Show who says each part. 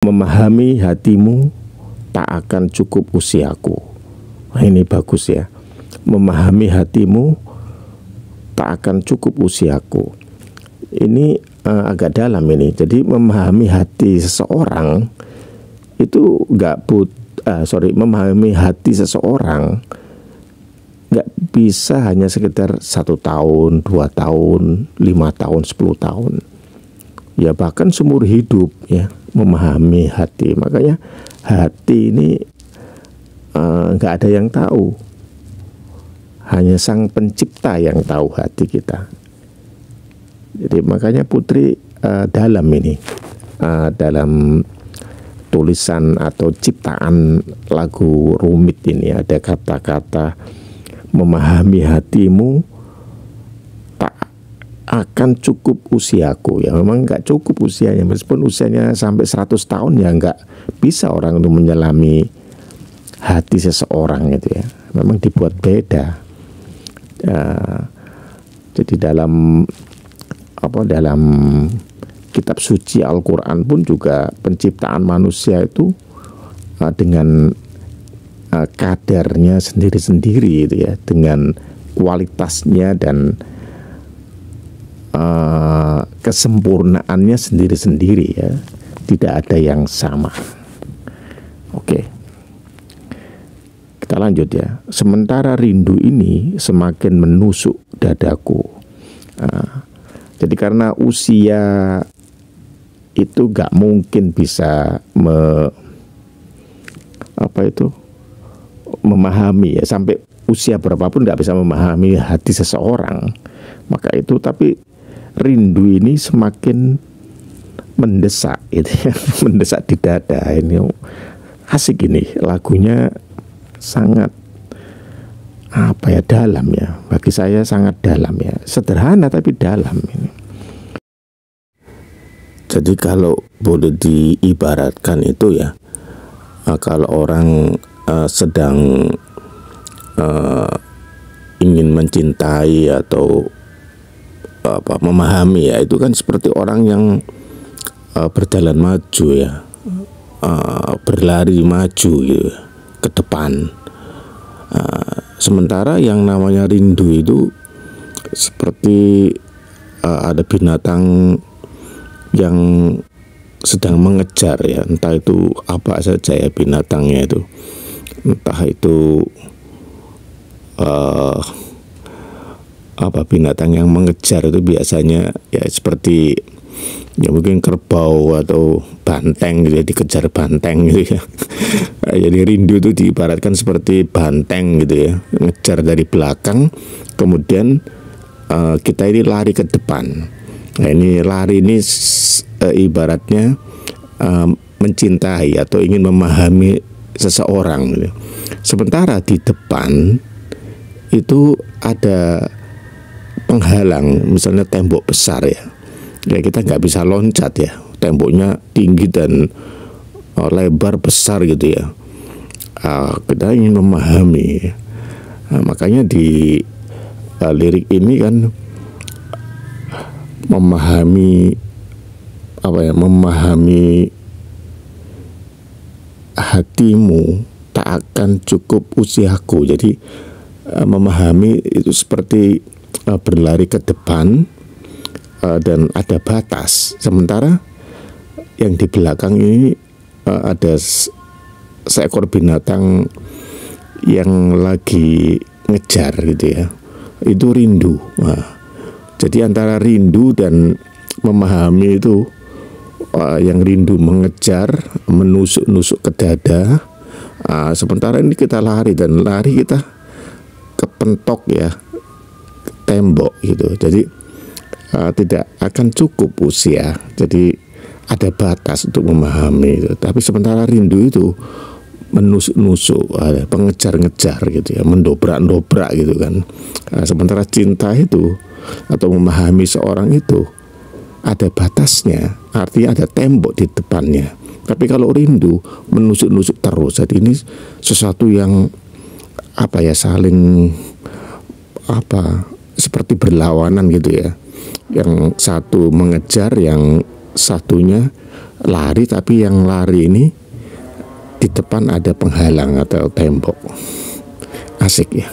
Speaker 1: memahami hatimu tak akan cukup usiaku. Nah, ini bagus ya. Memahami hatimu tak akan cukup usiaku. Ini agak dalam ini. Jadi memahami hati seseorang itu memahami hati seseorang nggak bisa hanya sekitar 1 tahun, 2 tahun, 5 tahun, 10 tahun. Ya bahkan seumur hidup ya memahami hati. Makanya hati ini nggak ada yang tahu, hanya Sang Pencipta yang tahu hati kita. Jadi makanya Putri dalam ini, dalam tulisan atau ciptaan lagu rumit ini ada kata-kata memahami hatimu tak akan cukup usiaku. Ya memang nggak cukup usianya, meskipun usianya sampai 100 tahun ya nggak bisa orang itu menyelami hati seseorang gitu ya. Memang dibuat beda. Jadi dalam kitab suci Al-Quran pun juga penciptaan manusia itu dengan kadarnya sendiri-sendiri gitu ya, dengan kualitasnya dan kesempurnaannya sendiri-sendiri ya, tidak ada yang sama. Oke, kita lanjut ya. Sementara rindu ini semakin menusuk dadaku. Jadi karena usia itu gak mungkin bisa memahami ya, sampai usia berapapun gak bisa memahami hati seseorang. Maka itu, tapi rindu ini semakin mendesak gitu ya, mendesak di dada. Ini asik ini lagunya, sangat dalam ya, bagi saya sangat dalam ya, sederhana tapi dalam ini. Jadi kalau boleh diibaratkan itu ya, kalau orang sedang ingin mencintai atau memahami ya, itu kan seperti orang yang berjalan maju ya, berlari maju gitu ke depan. Sementara yang namanya rindu itu seperti ada binatang yang sedang mengejar ya, entah itu apa saja ya binatangnya itu, entah itu binatang yang mengejar itu biasanya ya seperti ya mungkin kerbau atau banteng gitu ya, dikejar banteng gitu ya. Jadi rindu itu diibaratkan seperti banteng gitu ya, ngejar dari belakang, kemudian kita ini lari ke depan. Nah ini lari ini ibaratnya mencintai atau ingin memahami seseorang gitu. Sementara di depan itu ada penghalang, misalnya tembok besar ya, kita nggak bisa loncat ya, temboknya tinggi dan lebar besar gitu ya. Kita ingin memahami. Nah, makanya di lirik ini kan memahami hatimu tak akan cukup usiaku. Jadi memahami itu seperti berlari ke depan dan ada batas. Sementara yang di belakang ini ada seekor binatang yang lagi ngejar gitu ya. Itu rindu. Nah, jadi antara rindu dan memahami itu, yang rindu mengejar, menusuk-nusuk ke dada. Sementara ini kita lari, dan lari kita kepentok ya, tembok gitu. Jadi tidak akan cukup usia. Jadi ada batas untuk memahami itu. Tapi sementara rindu itu menusuk-nusuk, pengejar-ngejar gitu ya, mendobrak-dobrak gitu kan. Sementara cinta itu atau memahami seorang itu ada batasnya, artinya ada tembok di depannya. Tapi kalau rindu menusuk-nusuk terus. Jadi ini sesuatu yang saling seperti berlawanan gitu ya. Yang satu mengejar, yang satunya lari, tapi yang lari ini di depan ada penghalang atau tembok. Asik ya.